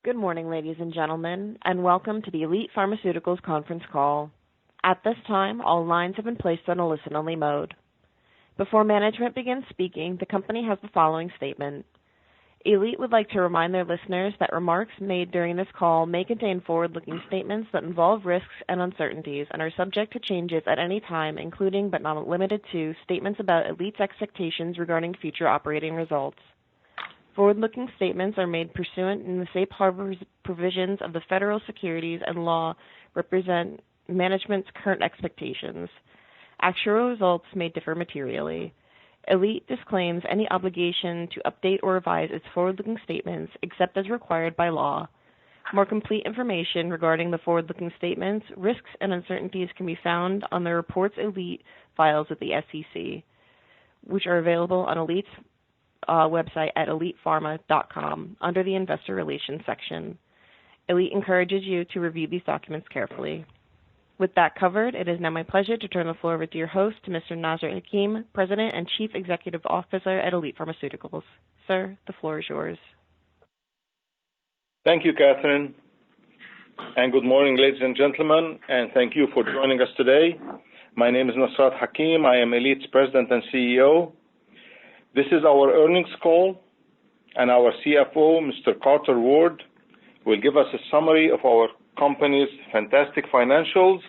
Good morning, ladies and gentlemen, and welcome to the Elite Pharmaceuticals conference call. At this time, all lines have been placed on a listen-only mode. Before management begins speaking, the company has the following statement. Elite would like to remind their listeners that remarks made during this call may contain forward-looking statements that involve risks and uncertainties and are subject to changes at any time, including but not limited to statements about Elite's expectations regarding future operating results. Forward-looking statements are made pursuant in the safe harbor provisions of the federal securities and law represent management's current expectations. Actual results may differ materially. Elite disclaims any obligation to update or revise its forward-looking statements except as required by law. More complete information regarding the forward-looking statements, risks, and uncertainties can be found on the reports Elite files with the SEC, which are available on Elite's website at elitepharma.com under the Investor Relations section. Elite encourages you to review these documents carefully. With that covered, it is now my pleasure to turn the floor over to your host, Mr. Nasrat Hakim, President and Chief Executive Officer at Elite Pharmaceuticals. Sir, the floor is yours. Thank you, Catherine, and good morning, ladies and gentlemen, and thank you for joining us today. My name is Nasrat Hakim. I am Elite's President and CEO. This is our earnings call, and our CFO, Mr. Carter Ward, will give us a summary of our company's fantastic financials,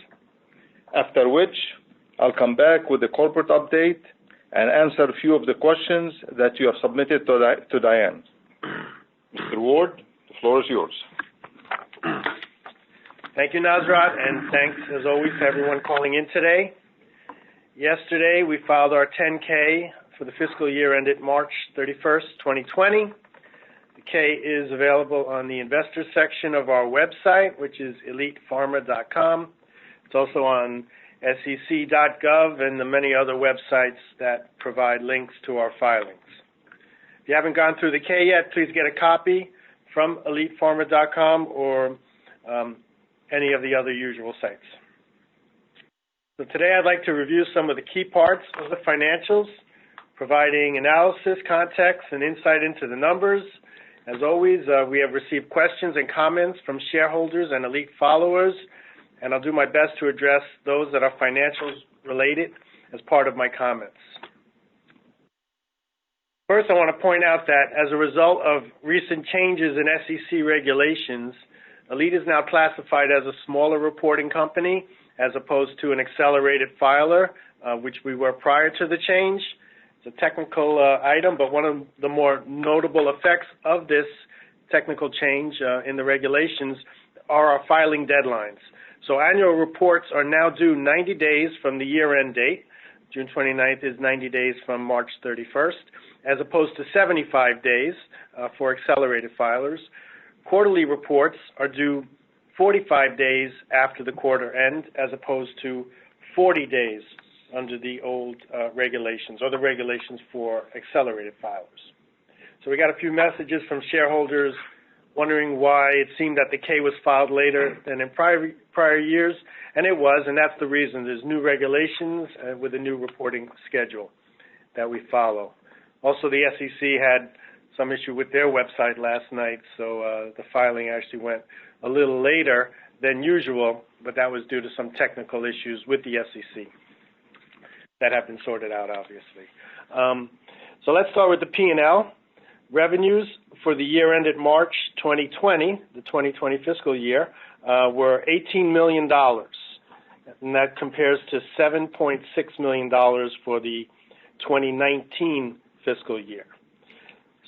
after which I'll come back with a corporate update and answer a few of the questions that you have submitted to Diane. Mr. Ward, the floor is yours. Thank you, Nasrat, and thanks, as always, to everyone calling in today. Yesterday, we filed our 10-K for the fiscal year ended March 31st, 2020. The K is available on the investors section of our website, which is elitepharma.com. It's also on sec.gov and the many other websites that provide links to our filings. If you haven't gone through the K yet, please get a copy from elitepharma.com or any of the other usual sites. So today I'd like to review some of the key parts of the financials, providing analysis, context, and insight into the numbers. As always, we have received questions and comments from shareholders and Elite followers, and I'll do my best to address those that are financials related as part of my comments. First, I want to point out that as a result of recent changes in SEC regulations, Elite is now classified as a smaller reporting company as opposed to an accelerated filer, which we were prior to the change. It's a technical item, but one of the more notable effects of this technical change in the regulations are our filing deadlines. So annual reports are now due 90 days from the year-end date. June 29th is 90 days from March 31st, as opposed to 75 days for accelerated filers. Quarterly reports are due 45 days after the quarter end, as opposed to 40 days under the old regulations, or the regulations for accelerated filers. So we got a few messages from shareholders wondering why it seemed that the K was filed later than in prior years, and it was, and that's the reason. There's new regulations with a new reporting schedule that we follow. Also, the SEC had some issue with their website last night, so the filing actually went a little later than usual, but that was due to some technical issues with the SEC. That have been sorted out, obviously. So let's start with the P&L. Revenues for the year ended March 2020, the 2020 fiscal year, were $18 million, and that compares to $7.6 million for the 2019 fiscal year.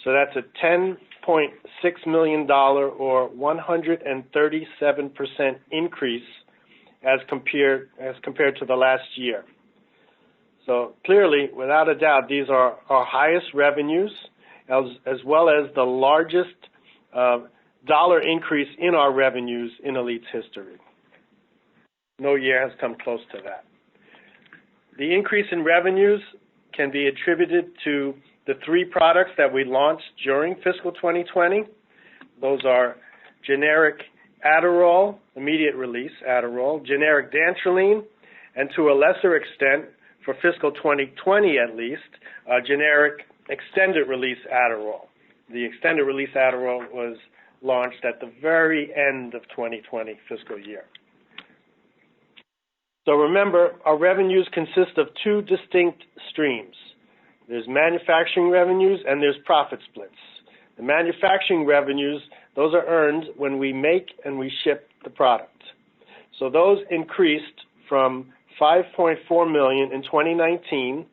So that's a $10.6 million or 137% increase as compared to the last year. So clearly, without a doubt, these are our highest revenues, as well as the largest dollar increase in our revenues in Elite's history. No year has come close to that. The increase in revenues can be attributed to the three products that we launched during fiscal 2020. Those are generic Adderall, immediate release Adderall, generic Dantrolene, and to a lesser extent, for fiscal 2020 at least, generic extended release Adderall. The extended release Adderall was launched at the very end of 2020 fiscal year. So remember, our revenues consist of two distinct streams. There's manufacturing revenues and there's profit splits. The manufacturing revenues, those are earned when we make and we ship the product. So those increased from $5.4 million in 2019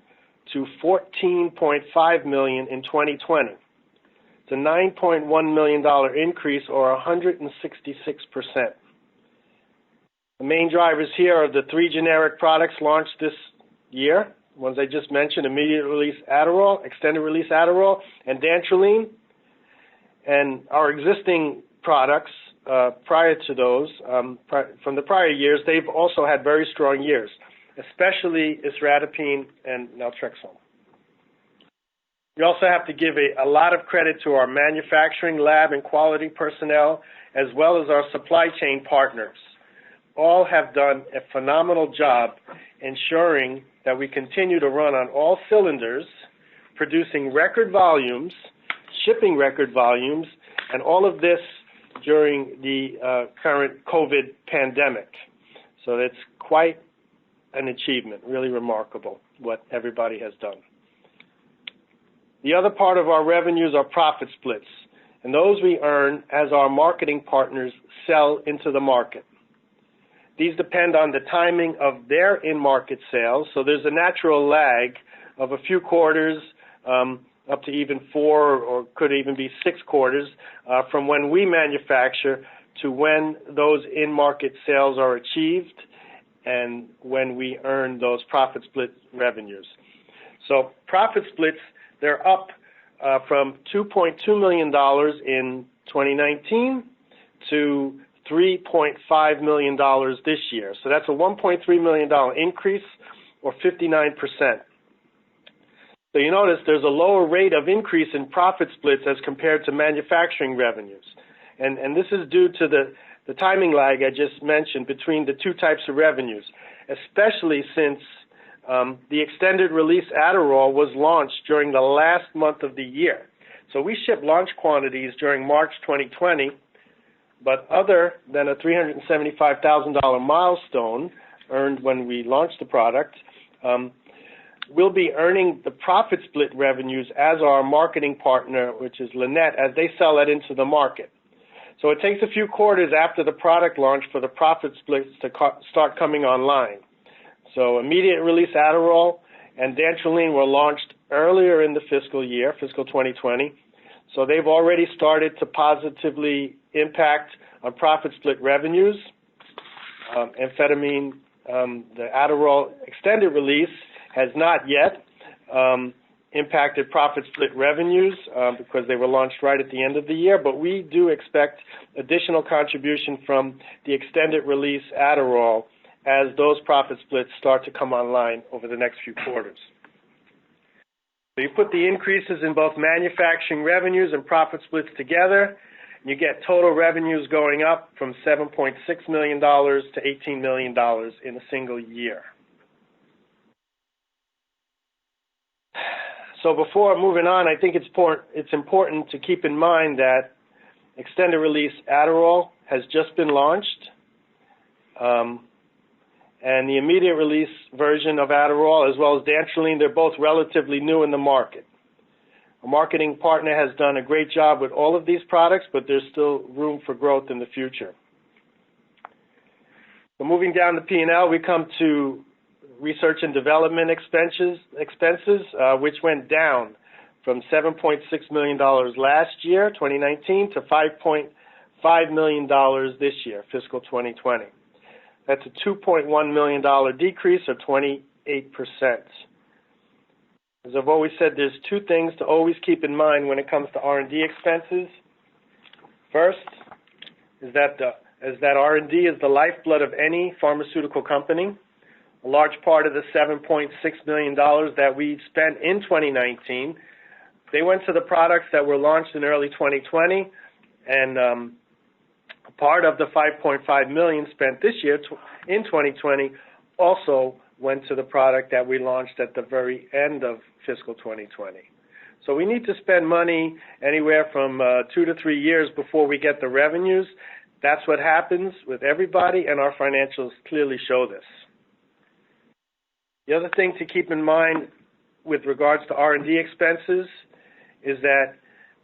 to $14.5 million in 2020. It's a $9.1 million increase, or 166%. The main drivers here are the three generic products launched this year, the ones I just mentioned: immediate release Adderall, extended release Adderall, and dantrolene. And our existing products prior to those, from the prior years, they've also had very strong years, especially isradipine and naltrexone. We also have to give a lot of credit to our manufacturing, lab, and quality personnel, as well as our supply chain partners. All have done a phenomenal job ensuring that we continue to run on all cylinders, producing record volumes, shipping record volumes, and all of this during the current COVID pandemic. So it's quite an achievement, really remarkable what everybody has done. The other part of our revenues are profit splits, and those we earn as our marketing partners sell into the market. These depend on the timing of their in-market sales, so there's a natural lag of a few quarters, up to even 4 or could even be 6 quarters, from when we manufacture to when those in-market sales are achieved and when we earn those profit split revenues. So profit splits, they're up from $2.2 million in 2019 to $3.5 million this year. So that's a $1.3 million increase, or 59%. So you notice there's a lower rate of increase in profit splits as compared to manufacturing revenues. And this is due to the timing lag I just mentioned between the two types of revenues, especially since the extended release Adderall was launched during the last month of the year. So we shipped launch quantities during March 2020, but other than a $375,000 milestone earned when we launched the product, we'll be earning the profit split revenues as our marketing partner, which is Lynette, as they sell it into the market. So it takes a few quarters after the product launch for the profit splits to start coming online. So immediate release Adderall and dantrolene were launched earlier in the fiscal year, fiscal 2020. So they've already started to positively impact on profit split revenues. Amphetamine, the Adderall extended release, has not yet impacted profit split revenues because they were launched right at the end of the year, but we do expect additional contribution from the extended release Adderall as those profit splits start to come online over the next few quarters. So you put the increases in both manufacturing revenues and profit splits together, and you get total revenues going up from $7.6 million to $18 million in a single year. So before moving on, I think it's important to keep in mind that extended release Adderall has just been launched, and the immediate release version of Adderall, as well as dantrolene, they're both relatively new in the market. Our marketing partner has done a great job with all of these products, but there's still room for growth in the future. So moving down the P&L, we come to research and development expenses, which went down from $7.6 million last year, 2019, to $5.5 million this year, fiscal 2020. That's a $2.1 million decrease, or 28%. As I've always said, there's two things to always keep in mind when it comes to R&D expenses. First is that R&D is the lifeblood of any pharmaceutical company. A large part of the $7.6 million that we spent in 2019, they went to the products that were launched in early 2020, and part of the $5.5 million spent this year in 2020 also went to the product that we launched at the very end of fiscal 2020. So we need to spend money anywhere from 2 to 3 years before we get the revenues. That's what happens with everybody, and our financials clearly show this. The other thing to keep in mind with regards to R&D expenses is that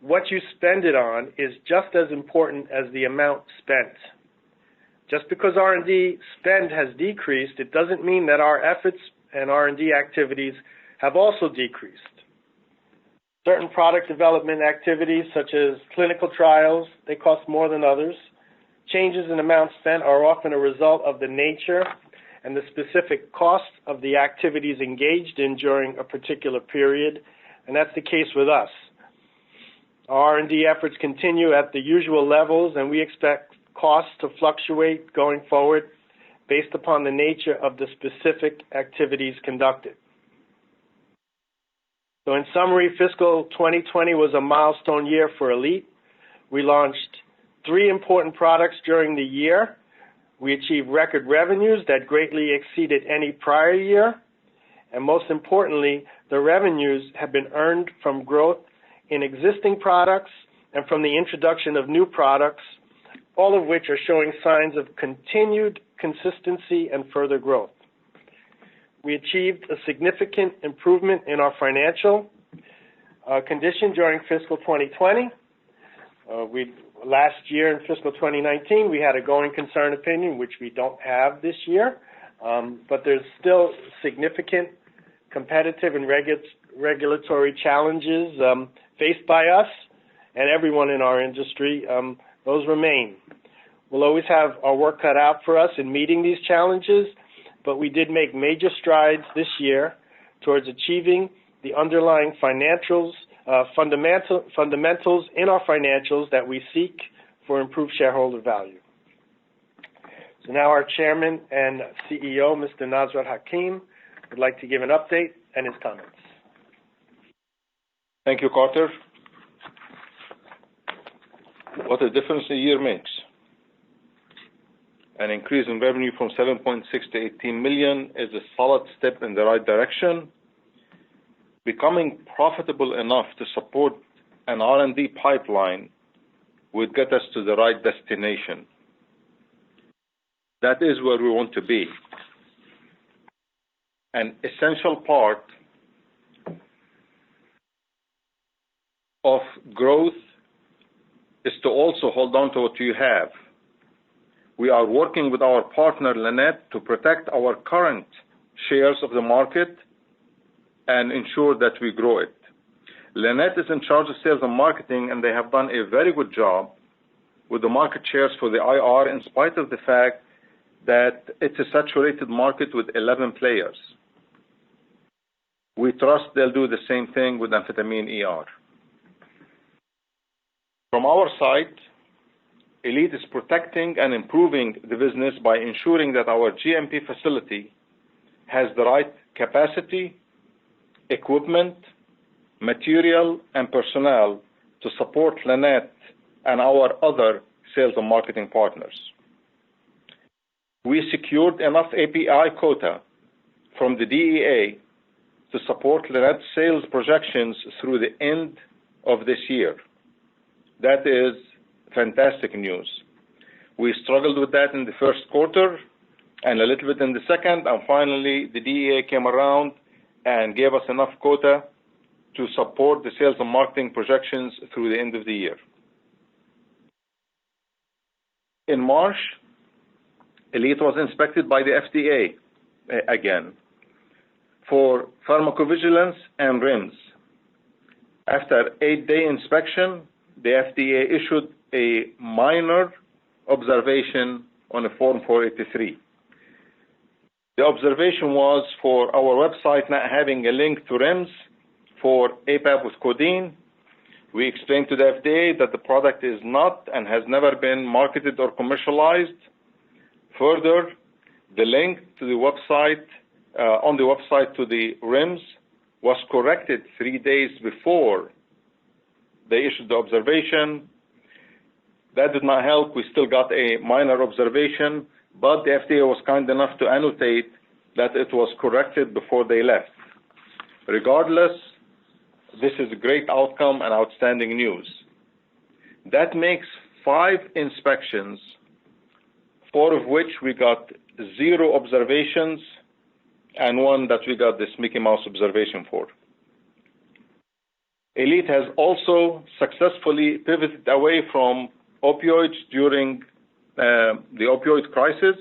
what you spend it on is just as important as the amount spent. Just because R&D spend has decreased, it doesn't mean that our efforts and R&D activities have also decreased. Certain product development activities, such as clinical trials, they cost more than others. Changes in amounts spent are often a result of the nature and the specific cost of the activities engaged in during a particular period, and that's the case with us. Our R&D efforts continue at the usual levels, and we expect costs to fluctuate going forward based upon the nature of the specific activities conducted. So in summary, fiscal 2020 was a milestone year for Elite. We launched 3 important products during the year. We achieved record revenues that greatly exceeded any prior year. And most importantly, the revenues have been earned from growth in existing products and from the introduction of new products, all of which are showing signs of continued consistency and further growth. We achieved a significant improvement in our financial condition during fiscal 2020. Last year in fiscal 2019, we had a going concern opinion, which we don't have this year, but there's still significant competitive and regulatory challenges faced by us and everyone in our industry. Those remain. We'll always have our work cut out for us in meeting these challenges, but we did make major strides this year towards achieving the underlying fundamentals in our financials that we seek for improved shareholder value. So now our Chairman and CEO, Mr. Nasrat Hakim, would like to give an update and his comments. Thank you, Carter. What a difference a year makes. An increase in revenue from 7.6 to 18 million is a solid step in the right direction. Becoming profitable enough to support an R&D pipeline would get us to the right destination. That is where we want to be. An essential part of growth is to also hold on to what you have. We are working with our partner, Lannett, to protect our current shares of the market and ensure that we grow it. Lannett is in charge of sales and marketing, and they have done a very good job with the market shares for the IR, in spite of the fact that it's a saturated market with 11 players. We trust they'll do the same thing with amphetamine ER. From our side, Elite is protecting and improving the business by ensuring that our GMP facility has the right capacity, equipment, material, and personnel to support Lannett and our other sales and marketing partners. We secured enough API quota from the DEA to support Lannett's sales projections through the end of this year. That is fantastic news. We struggled with that in the first quarter and a little bit in the second, and finally the DEA came around and gave us enough quota to support the sales and marketing projections through the end of the year. In March, Elite was inspected by the FDA again for pharmacovigilance and RIMS. After 8-day inspection, the FDA issued a minor observation on a Form 483. The observation was for our website not having a link to RIMS for APAP with codeine. We explained to the FDA that the product is not and has never been marketed or commercialized. Further, the link to the website, on the website to the RIMS was corrected 3 days before they issued the observation. That did not help. We still got a minor observation, but the FDA was kind enough to annotate that it was corrected before they left. Regardless, This is a great outcome and outstanding news. That makes 5 inspections, 4 of which we got 0 observations, and 1 that we got this Mickey Mouse observation for. Elite has also successfully pivoted away from opioids during the opioid crisis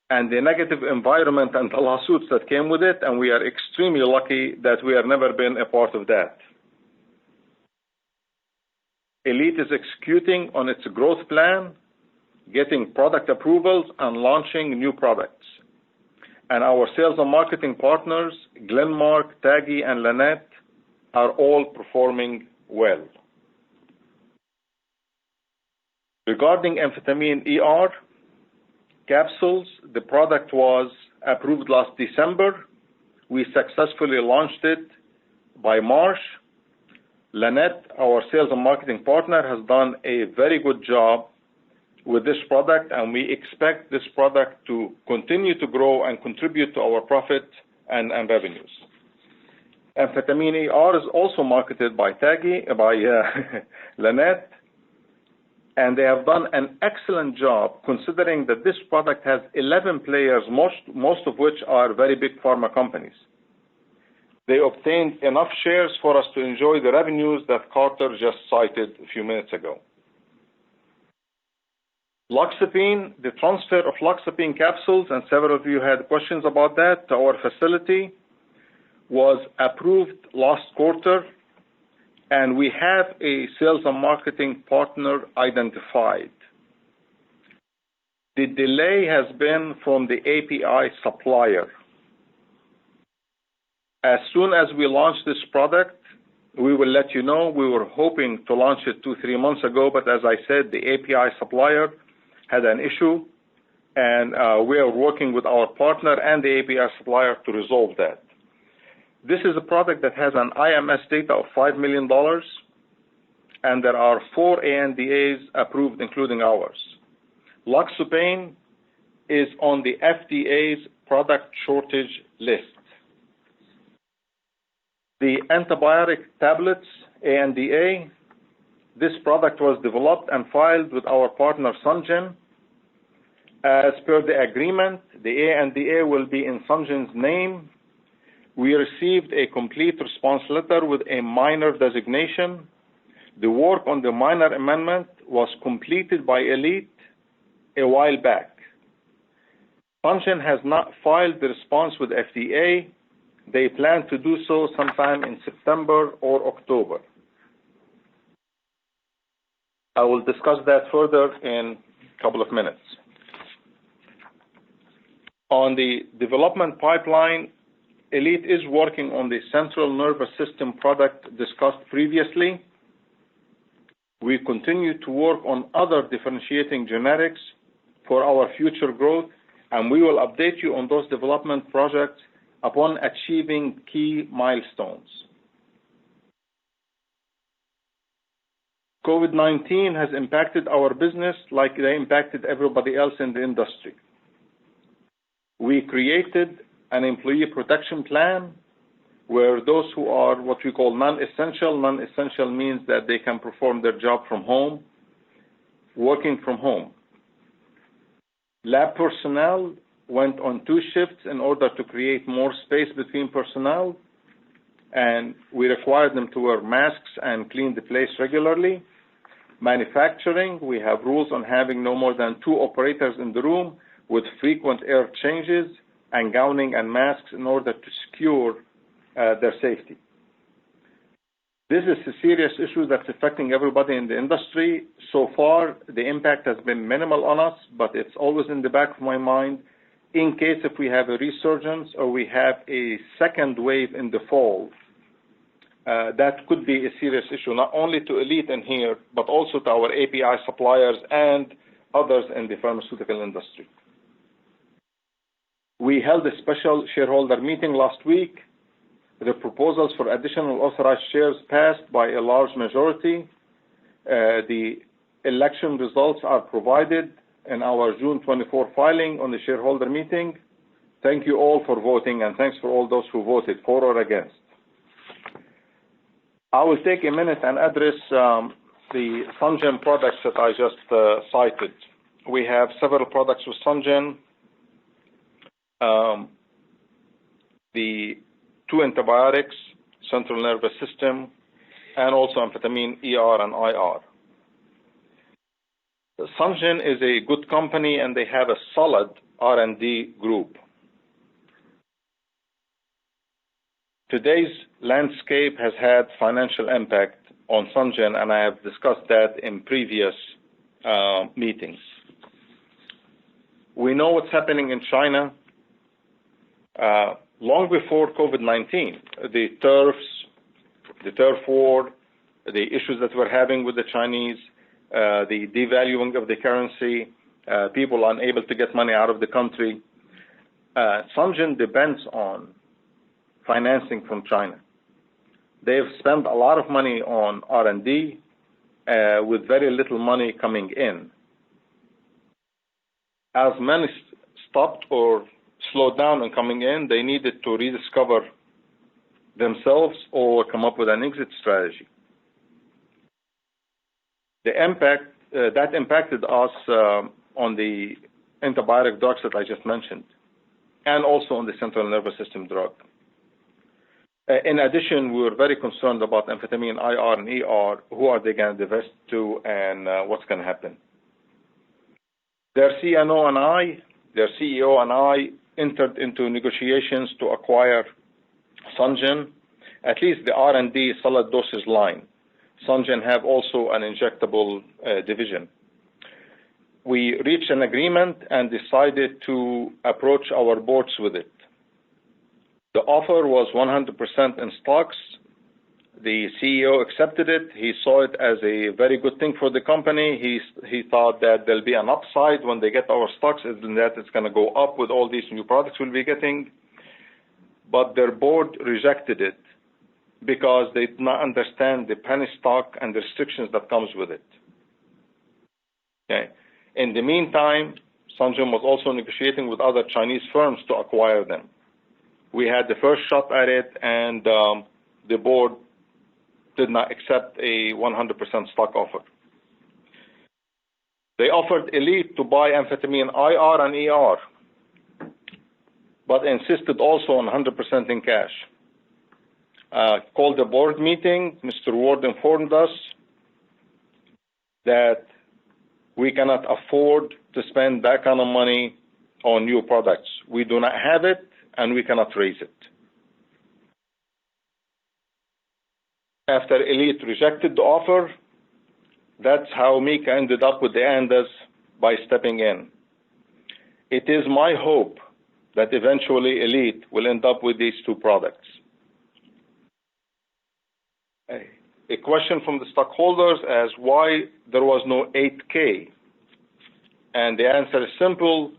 and the negative environment and the lawsuits that came with it, and we are extremely lucky that we have never been a part of that. Elite is executing on its growth plan, getting product approvals and launching new products. And our sales and marketing partners, Glenmark, Taggy, and Lannett, are all performing well. Regarding amphetamine ER capsules, the product was approved last December. We successfully launched it by March. Lannett, our sales and marketing partner, has done a very good job with this product, and we expect this product to continue to grow and contribute to our profit and revenues. Amphetamine ER is also marketed by Lannett, and they have done an excellent job considering that this product has 11 players, most of which are very big pharma companies. They obtained enough shares for us to enjoy the revenues that Carter just cited a few minutes ago. Loxapine, the transfer of Loxapine capsules, and several of you had questions about that, to our facility was approved last quarter, and we have a sales and marketing partner identified. The delay has been from the API supplier. As soon as we launch this product, we will let you know. We were hoping to launch it 2-3 months ago, but as I said, the API supplier had an issue, and we are working with our partner and the API supplier to resolve that. This is a product that has an IMS data of $5 million, and there are 4 ANDAs approved, including ours. Loxapine is on the FDA's product shortage list. The antibiotic tablets, ANDA, this product was developed and filed with our partner Sungen. As per the agreement, the ANDA will be in Sungen's name. We received a complete response letter with a minor designation. The work on the minor amendment was completed by Elite a while back. Sungen has not filed the response with FDA. They plan to do so sometime in September or October. I will discuss that further in a couple of minutes. On the development pipeline, Elite is working on the central nervous system product discussed previously. We continue to work on other differentiating generics for our future growth, and we will update you on those development projects upon achieving key milestones. COVID-19 has impacted our business like they impacted everybody else in the industry. We created an employee protection plan where those who are what we call non-essential means that they can perform their job from home, working from home. Lab personnel went on 2 shifts in order to create more space between personnel, and we required them to wear masks and clean the place regularly. Manufacturing, we have rules on having no more than 2 operators in the room with frequent air changes and gowning and masks in order to secure their safety. This is a serious issue that's affecting everybody in the industry. So far, the impact has been minimal on us, but it's always in the back of my mind in case if we have a resurgence or we have a second wave in the fall. That could be a serious issue, not only to Elite in here, but also to our API suppliers and others in the pharmaceutical industry. We held a special shareholder meeting last week. The proposals for additional authorized shares passed by a large majority. The election results are provided in our June 24 filing on the shareholder meeting. Thank you all for voting, and thanks for all those who voted for or against. I will take a minute and address the Sungen products that I just cited. We have several products with Sungen. The 2 antibiotics, central nervous system, and also amphetamine ER and IR. Sungen is a good company, and they have a solid R&D group. Today's landscape has had financial impact on Sungen, and I have discussed that in previous meetings. We know what's happening in China. Long before COVID-19, the turf war, the issues that we're having with the Chinese, the devaluing of the currency, people unable to get money out of the country. Sungen depends on financing from China. They've spent a lot of money on R&D with very little money coming in. As many stopped or slowed down in coming in, they needed to rediscover themselves or come up with an exit strategy. The impact that impacted us on the antibiotic drugs that I just mentioned, and also on the central nervous system drug. In addition, we were very concerned about amphetamine IR and ER. Who are they going to divest to, and what's going to happen? Their CEO and I entered into negotiations to acquire Sungen, at least the R&D solid dosage line. Sungen have also an injectable division. We reached an agreement and decided to approach our boards with it. The offer was 100% in stocks. The CEO accepted it. He saw it as a very good thing for the company. He thought that there'll be an upside when they get our stocks, and that it's going to go up with all these new products we'll be getting. But their board rejected it because they did not understand the penny stock and the restrictions that comes with it. Okay. In the meantime, Sungen was also negotiating with other Chinese firms to acquire them. We had the first shot at it, and the board did not accept a 100% stock offer. They offered Elite to buy amphetamine IR and ER, but insisted also on 100% in cash. Called a board meeting. Mr. Ward informed us that we cannot afford to spend that kind of money on new products. We do not have it, and we cannot raise it. After Elite rejected the offer, that's how Mika ended up with the ANDAs by stepping in. It is my hope that eventually Elite will end up with these 2 products. A question from the stockholders as why there was no 8K. And the answer is simple.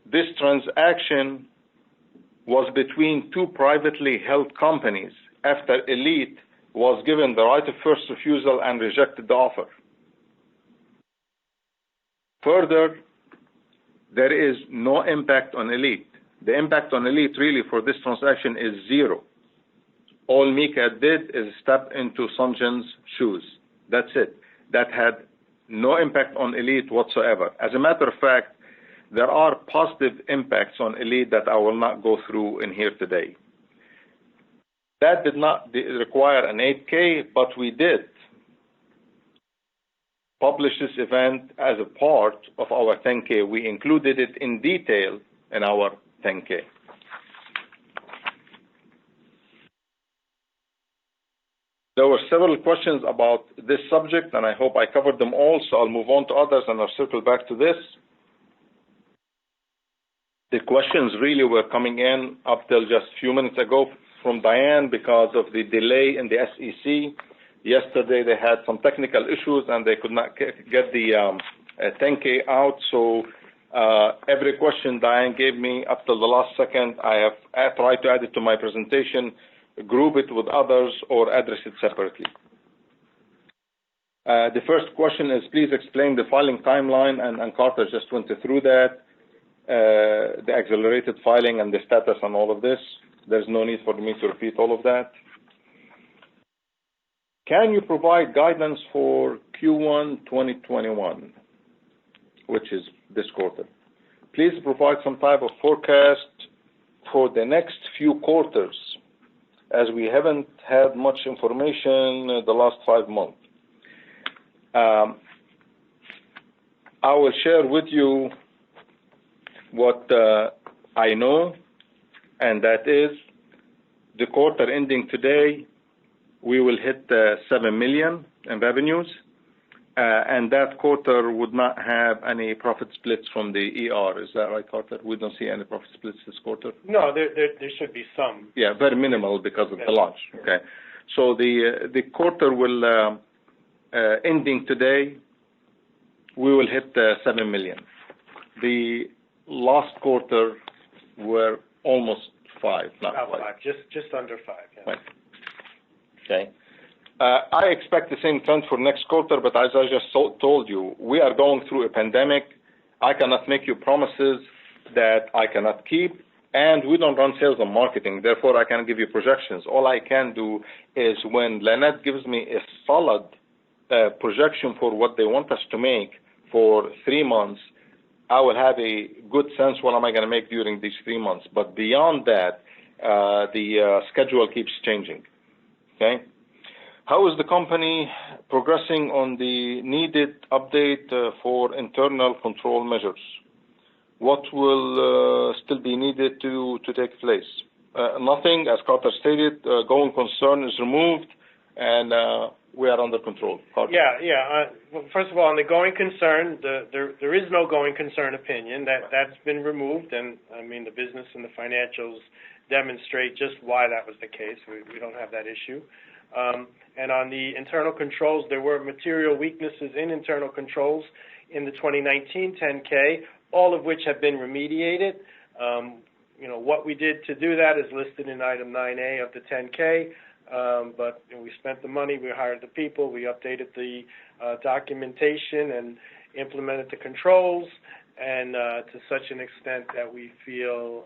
This transaction was between 2 privately held companies after Elite was given the right of first refusal and rejected the offer. Further, there is no impact on Elite. The impact on Elite really for this transaction is 0. All Mika did is step into Sungen's shoes. That's it. That had no impact on Elite whatsoever. As a matter of fact, there are positive impacts on Elite that I will not go through in here today. That did not require an 8K, but we did publish this event as a part of our 10K. We included it in detail in our 10K. There were several questions about this subject, and I hope I covered them all, so I'll move on to others and I'll circle back to this. The questions really were coming in up till just a few minutes ago from Diane because of the delay in the SEC. Yesterday they had some technical issues and they could not get the 10K out, so every question Diane gave me up till the last second, I have tried to add it to my presentation, group it with others, or address it separately. The first question is, please explain the filing timeline, and Carter just went through that, the accelerated filing and the status on all of this. There's no need for me to repeat all of that. Can you provide guidance for Q1 2021, which is this quarter? Please provide some type of forecast for the next few quarters, as we haven't had much information the last 5 months. I will share with you what I know, and that is the quarter ending today, we will hit 7 million in revenues, and that quarter would not have any profit splits from the ER. Is that right, Carter? We don't see any profit splits this quarter? No, there should be some. Yeah, very minimal because of the launch. Okay. So the quarter will, ending today, we will hit 7 million. The last quarter were almost 5, not About quite. 5, just under 5. Yeah. Right. Okay. I expect the same trend for next quarter, but as I just told you, we are going through a pandemic. I cannot make you promises that I cannot keep, and we don't run sales and marketing. Therefore, I cannot give you projections. All I can do is when Lynette gives me a solid projection for what they want us to make for 3 months, I will have a good sense what am I going to make during these 3 months. But beyond that, the schedule keeps changing. Okay. How is the company progressing on the needed update for internal control measures? What will still be needed to take place? Nothing, as Carter stated. Going concern is removed, and we are under control. Carter? Well, first of all, on the going concern, there is no going concern opinion. That's been removed, and I mean the business and the financials demonstrate just why that was the case. We don't have that issue. And on the internal controls, there were material weaknesses in internal controls in the 2019 10K, all of which have been remediated. What we did to do that is listed in item 9A of the 10K, but we spent the money, we hired the people, we updated the documentation and implemented the controls, and to such an extent that we feel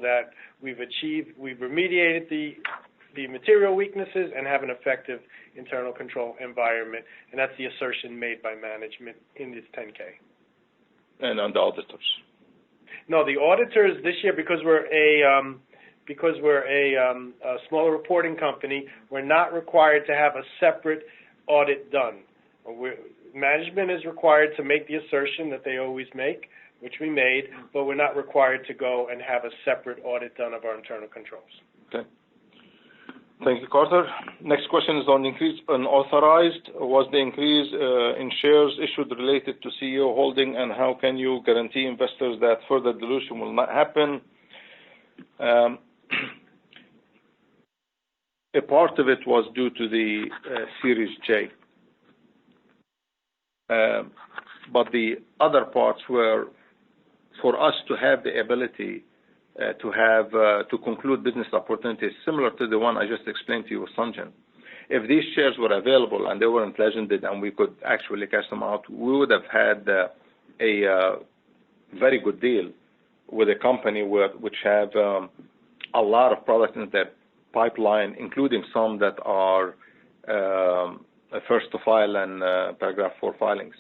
that we've remediated the material weaknesses and have an effective internal control environment, and that's the assertion made by management in this 10K. And on the auditors? No, the auditors this year, because we're a smaller reporting company, we're not required to have a separate audit done. Management is required to make the assertion that they always make, which we made, but we're not required to go and have a separate audit done of our internal controls. Okay. Thank you, Carter. Next question is on increase unauthorized. Was the increase in shares issued related to CEO holding, and how can you guarantee investors that further dilution will not happen? A part of it was due to the Series J. But the other parts were for us to have the ability to conclude business opportunities similar to the one I just explained to you with Sanjan. If these shares were available and they weren't legended and we could actually cash them out, we would have had a very good deal with a company which have a lot of products in their pipeline, including some that are first to file and paragraph 4 filings.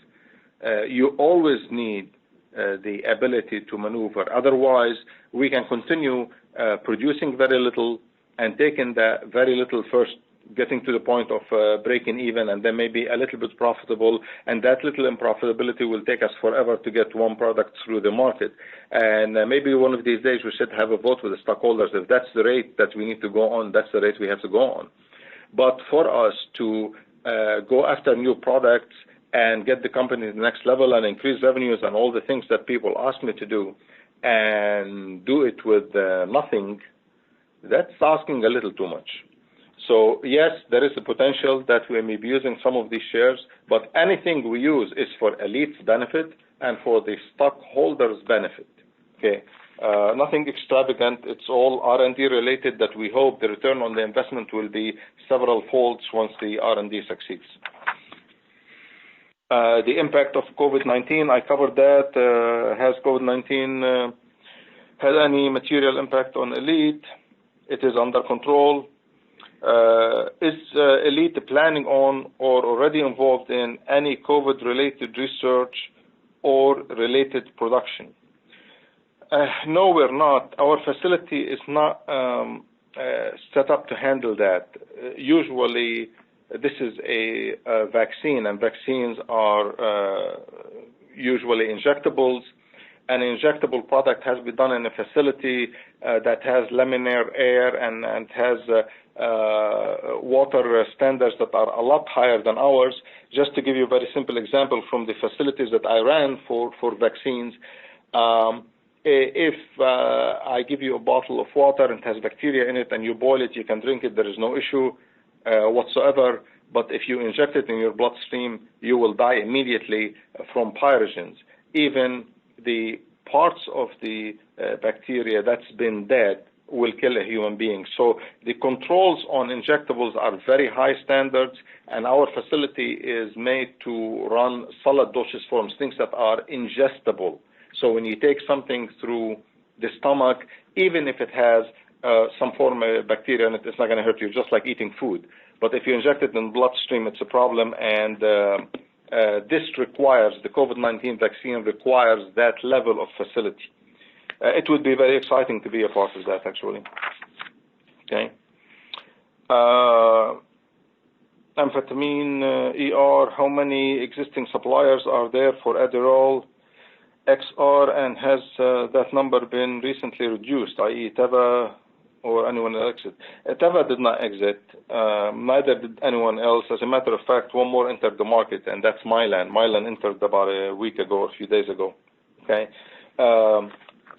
You always need the ability to maneuver. Otherwise, we can continue producing very little and taking that very little first, getting to the point of breaking even, and then maybe a little bit profitable, and that little unprofitability will take us forever to get one product through the market. And maybe one of these days we should have a vote with the stockholders. If that's the rate that we need to go on, that's the rate we have to go on. But for us to go after new products and get the company to the next level and increase revenues and all the things that people ask me to do, and do it with nothing, that's asking a little too much. So yes, there is a potential that we may be using some of these shares, but anything we use is for Elite's benefit and for the stockholders' benefit. Okay, nothing extravagant. It's all R&D related that we hope the return on the investment will be several folds once the R&D succeeds. The impact of COVID-19, I covered that. Has COVID-19 had any material impact on Elite? It is under control. Is Elite planning on or already involved in any COVID-related research or related production? No, we're not. Our facility is not set up to handle that. Usually, this is a vaccine, and vaccines are usually injectables. An injectable product has been done in a facility that has laminar air and has water standards that are a lot higher than ours. Just to give you a very simple example from the facilities that I ran for vaccines, if I give you a bottle of water and it has bacteria in it and you boil it, you can drink it, there is no issue whatsoever. But if you inject it in your bloodstream, you will die immediately from pyrogens. Even the parts of the bacteria that's been dead will kill a human being. So the controls on injectables are very high standards, and our facility is made to run solid dosage forms, things that are ingestible. So when you take something through the stomach, even if it has some form of bacteria in it, it's not going to hurt you, just like eating food. But if you inject it in the bloodstream, it's a problem, and this requires, the COVID-19 vaccine requires that level of facility. It would be very exciting to be a part of that, actually. Okay. Amphetamine ER, how many existing suppliers are there for Adderall XR, and has that number been recently reduced, i.e. Teva or anyone else exit? Teva did not exit, neither did anyone else. As a matter of fact, one more entered the market, and that's Mylan. Mylan entered about a week ago or a few days ago. Okay.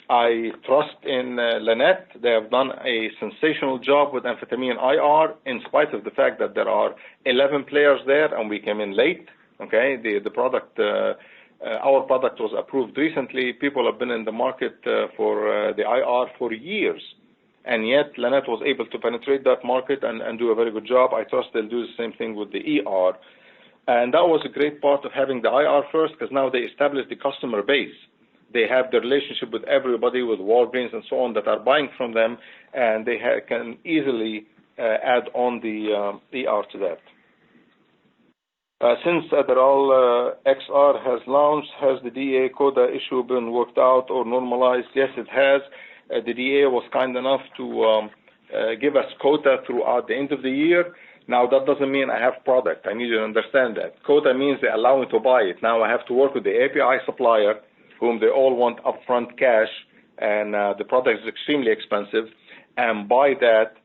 I trust in Lannett. They have done a sensational job with amphetamine IR, in spite of the fact that there are 11 players there and we came in late. Okay, the product, our product was approved recently. People have been in the market for the IR for years, and yet Lannett was able to penetrate that market and do a very good job. I trust they'll do the same thing with the ER. And that was a great part of having the IR first, because now they established the customer base. They have the relationship with everybody, with Walgreens and so on, that are buying from them, and they can easily add on the ER to that. Since Adderall XR has launched, has the DEA quota issue been worked out or normalized? Yes, it has. The DEA was kind enough to give us quota throughout the end of the year. Now, that doesn't mean I have product. I need you to understand that. Quota means they allow me to buy it. Now I have to work with the API supplier, whom they all want upfront cash, and the product is extremely expensive, and buy that,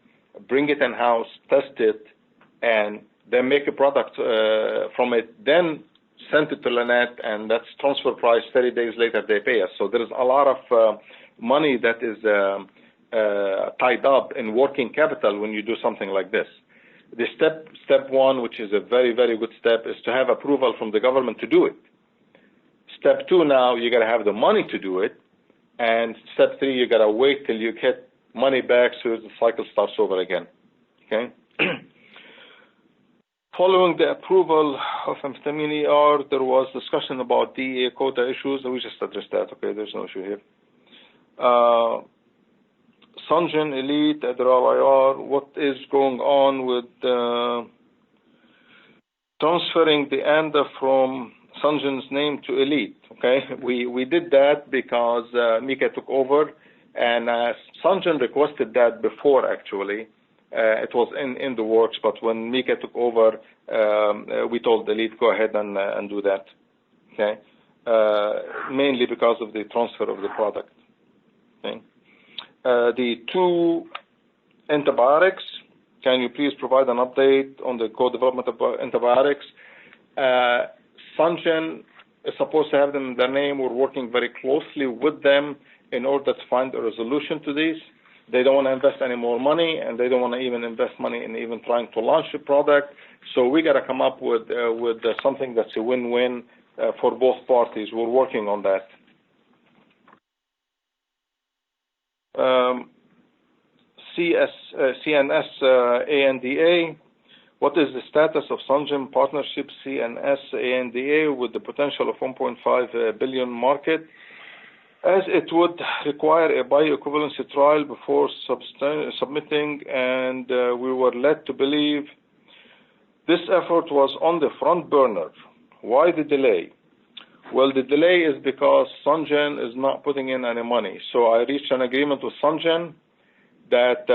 bring it in-house, test it, and then make a product from it, then send it to Lannett, and that's transfer price. 30 days later, they pay us. So there is a lot of money that is tied up in working capital when you do something like this. The step one, which is a very, very good step, is to have approval from the government to do it. Step two, now you got to have the money to do it, and step three, you got to wait till you get money back so the cycle starts over again. Okay. Following the approval of amphetamine ER, there was discussion about DEA quota issues. We just addressed that. Okay, there's no issue here. Sungen, Elite, Adderall IR, what is going on with transferring the ANDA from Sungen's name to Elite? Okay, we did that because Mika took over, and Sungen requested that before, actually. It was in the works, but when Mika took over, we told Elite, go ahead and do that. Okay, mainly because of the transfer of the product. Okay. The two antibiotics, can you please provide an update on the co-development of antibiotics? Sungen is supposed to have them in their name. We're working very closely with them in order to find a resolution to this. They don't want to invest any more money, and they don't want to even invest money in even trying to launch a product. So we got to come up with something that's a win-win for both parties. We're working on that. CNS ANDA. What is the status of Sungen partnership CNS ANDA with the potential of 1.5 billion market? as it would require a bioequivalency trial before submitting, and we were led to believe this effort was on the front burner. Why the delay? Well, the delay is because Sungen is not putting in any money. So I reached an agreement with Sungen that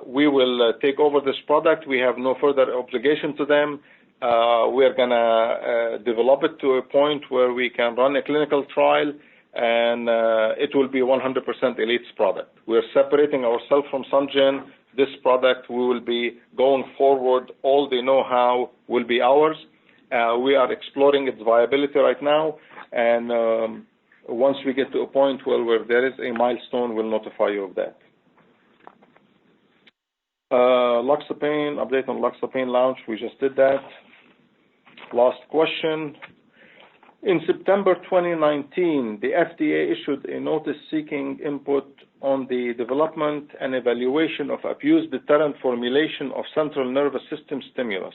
we will take over this product. We have no further obligation to them. We are going to develop it to a point where we can run a clinical trial, and it will be 100% Elite's product. We're separating ourselves from Sungen. This product, we will be going forward. All the know-how will be ours. We are exploring its viability right now, and once we get to a point where there is a milestone, we'll notify you of that. Loxapine, update on Loxapine launch. We just did that. Last question. In September 2019, the FDA issued a notice seeking input on the development and evaluation of abuse deterrent formulation of central nervous system stimulus.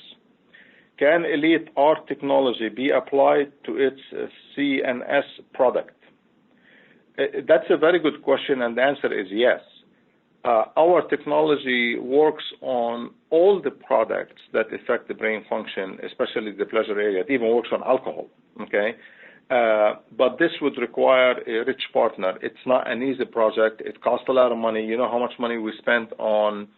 Can Elite ART technology be applied to its CNS product? That's a very good question, and the answer is yes. Our technology works on all the products that affect the brain function, especially the pleasure area. It even works on alcohol, okay? But this would require a rich partner. It's not an easy project. It costs a lot of money. You know how much money we spent on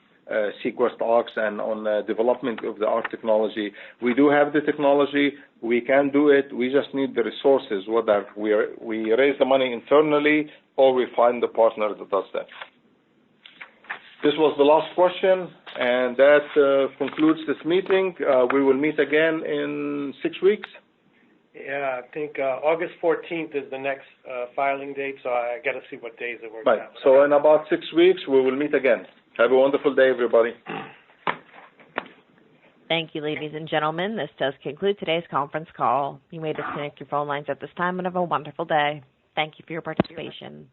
SequestOx and on development of the ART technology. We do have the technology. We can do it. We just need the resources, whether we raise the money internally or we find the partner that does that. This was the last question, and that concludes this meeting. We will meet again in 6 weeks. Yeah, I think August 14th is the next filing date, so I got to see what days it works out. So in about 6 weeks, we will meet again. Have a wonderful day, everybody. Thank you, ladies and gentlemen. This does conclude today's conference call. You may disconnect your phone lines at this time and have a wonderful day. Thank you for your participation.